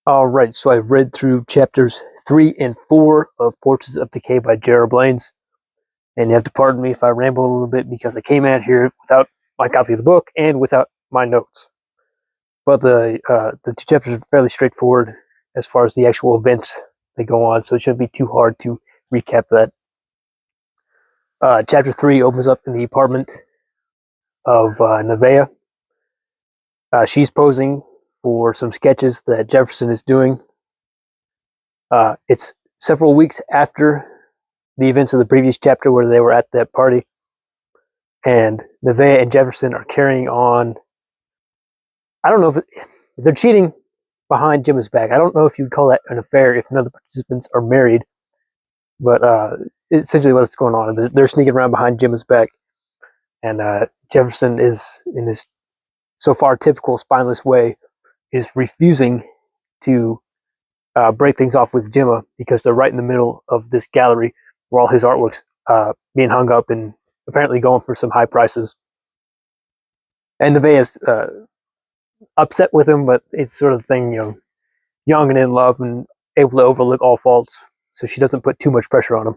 Alright, so I've read through chapters 3 and 4 of Portraits of Decay by J.R. Blaines. And you have to pardon me if I ramble a little bit because I came out here without my copy of the book and without my notes. But the two chapters are fairly straightforward as far as the actual events that go on, so it shouldn't be too hard to recap that. Chapter 3 opens up in the apartment of Nevaeh. She's posing for some sketches that Jefferson is doing. It's several weeks after the events of the previous chapter where they were at that party, and Nevaeh and Jefferson are carrying on. I don't know if they're cheating behind Gemma's back. I don't know if you'd call that an affair if none of the participants are married, but essentially what's going on. They're sneaking around behind Gemma's back, and Jefferson is, in his so far typical spineless way, is refusing to break things off with Gemma because they're right in the middle of this gallery where all his artwork's being hung up and apparently going for some high prices. And Nevaeh is upset with him, but it's sort of the thing, young and in love and able to overlook all faults, so she doesn't put too much pressure on him.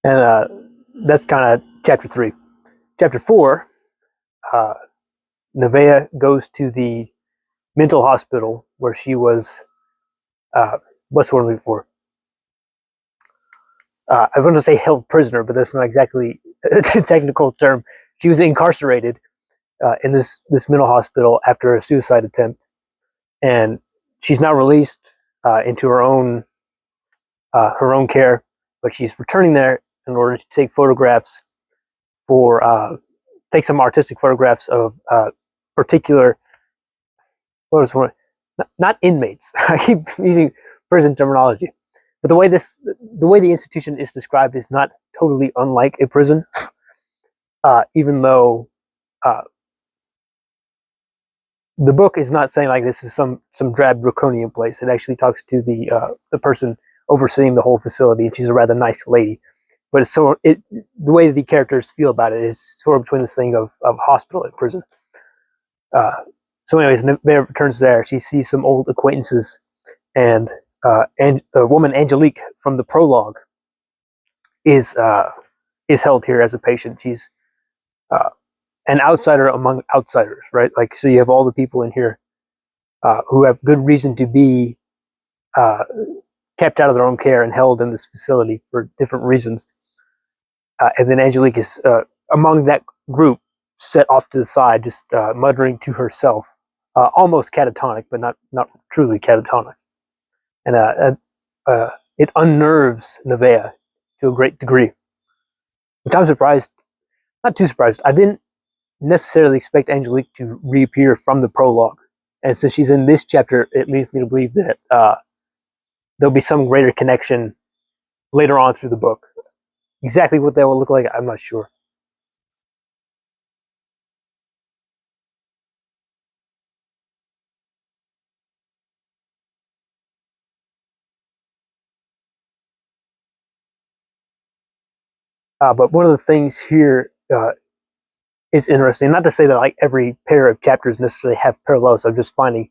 And that's kind of chapter 3. Chapter 4, Nevaeh goes to the mental hospital where she was, what's the word I'm looking for? I want to say held prisoner, but that's not exactly a technical term. She was incarcerated in this mental hospital after a suicide attempt, and she's now released into her own care, but she's returning there in order to take photographs take some artistic photographs of particular, not inmates. I keep using prison terminology, but the way the institution is described is not totally unlike a prison, even though the book is not saying like this is some drab draconian place. It actually talks to the person overseeing the whole facility, and she's a rather nice lady. But the way the characters feel about it is sort of between this thing of hospital and prison. So anyways, Nevaeh returns there. She sees some old acquaintances, and the woman Angelique from the prologue is held here as a patient. She's an outsider among outsiders, right? Like, so you have all the people in here who have good reason to be kept out of their own care and held in this facility for different reasons. And then Angelique is among that group, set off to the side, just muttering to herself, almost catatonic, but not truly catatonic. And it unnerves Nevaeh to a great degree, which I'm surprised, not too surprised. I didn't necessarily expect Angelique to reappear from the prologue, and since she's in this chapter, it leads me to believe that there'll be some greater connection later on through the book. Exactly what that will look like, I'm not sure. But one of the things here is interesting. Not to say that like every pair of chapters necessarily have parallels. I'm just finding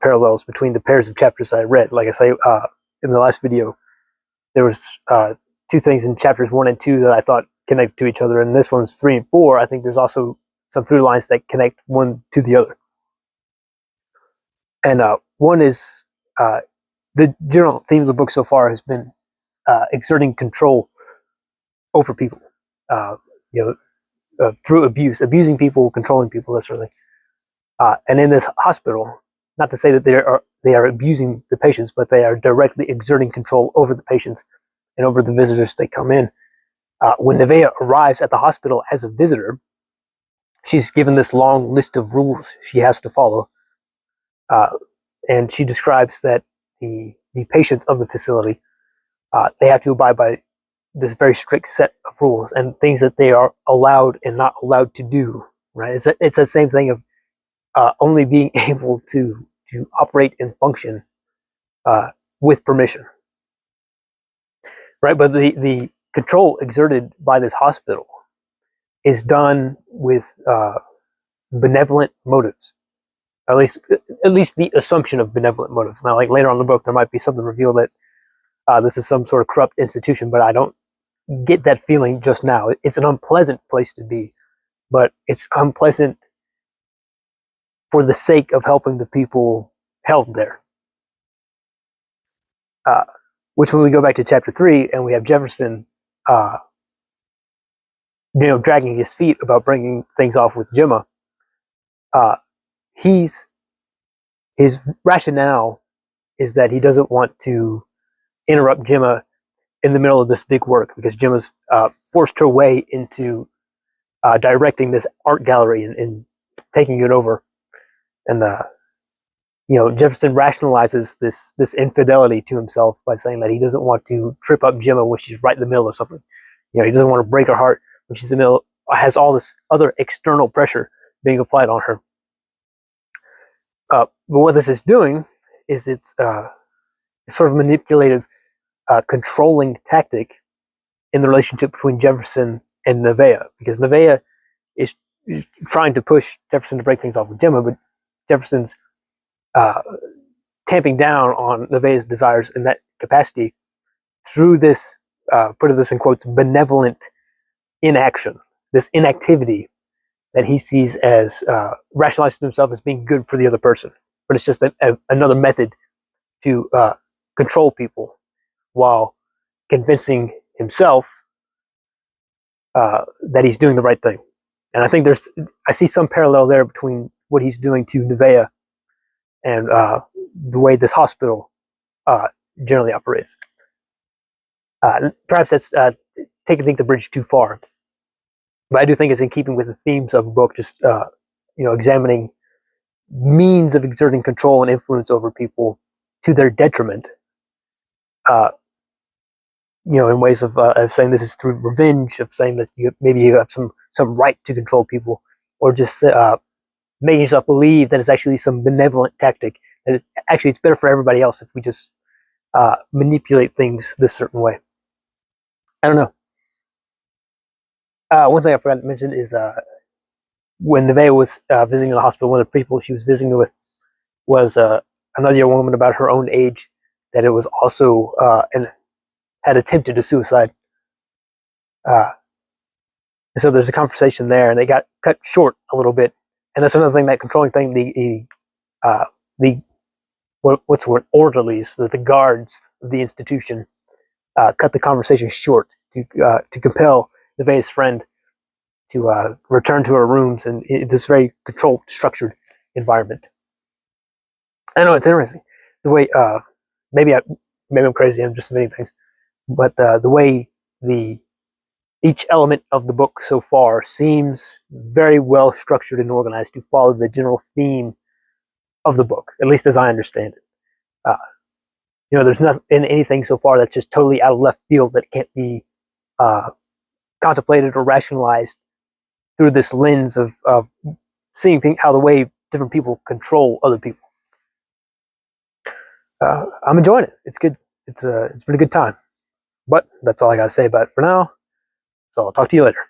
parallels between the pairs of chapters that I read. Like I say in the last video, there was two things in chapters 1 and 2 that I thought connected to each other, and this one's 3 and 4. I think there's also some through lines that connect one to the other. And one is the general theme of the book so far has been exerting control over people, through abusing people, controlling people, that sort of thing. And in this hospital, not to say that they are abusing the patients, but they are directly exerting control over the patients and over the visitors that come in. When Nevaeh arrives at the hospital as a visitor, she's given this long list of rules she has to follow, and she describes that the patients of the facility, they have to abide by this very strict set of rules and things that they are allowed and not allowed to do. Right? It's the same thing of only being able to operate and function with permission. Right? But the control exerted by this hospital is done with benevolent motives. At least the assumption of benevolent motives. Now, like later on in the book, there might be something revealed that this is some sort of corrupt institution, but I don't get that feeling just now. It's an unpleasant place to be, but it's unpleasant for the sake of helping the people held there. Which, when we go back to chapter 3 and we have Jefferson, dragging his feet about bringing things off with Gemma, his rationale is that he doesn't want to interrupt Gemma in the middle of this big work, because Gemma's forced her way into directing this art gallery and taking it over. And Jefferson rationalizes this infidelity to himself by saying that he doesn't want to trip up Gemma when she's right in the middle of something. He doesn't want to break her heart when she's in the middle, has all this other external pressure being applied on her. But what this is doing is it's sort of manipulative, controlling tactic in the relationship between Jefferson and Nevaeh, because Nevaeh is trying to push Jefferson to break things off with Gemma, but Jefferson's tamping down on Nevaeh's desires in that capacity through this, put this in quotes, benevolent inaction, this inactivity that he sees as rationalizing to himself as being good for the other person. But it's just another method to control people while convincing himself that he's doing the right thing. And I see some parallel there between what he's doing to Nevaeh and the way this hospital generally operates. Perhaps that's taking things to bridge too far, but I do think it's in keeping with the themes of the book, just examining means of exerting control and influence over people to their detriment. In ways of saying this is through revenge, of saying that maybe you have some right to control people, or just making yourself believe that it's actually some benevolent tactic, that it's better for everybody else if we just manipulate things this certain way. I don't know. One thing I forgot to mention is when Nevaeh was visiting the hospital, one of the people she was visiting with was another young woman about her own age that it was also had attempted a suicide. And so there's a conversation there, and they got cut short a little bit. And that's another thing, that controlling thing. The what's the word? Orderlies, the guards of the institution, cut the conversation short to compel Nevaeh's friend to return to her rooms in this very controlled, structured environment. I know it's interesting the way maybe I'm crazy. I'm just admitting things, but the way each element of the book so far seems very well structured and organized to follow the general theme of the book, at least as I understand it. There's not in anything so far that's just totally out of left field that can't be contemplated or rationalized through this lens of seeing how the way different people control other people. I'm enjoying it. It's good. It's been a good time. But that's all I got to say about it for now. So I'll talk to you later.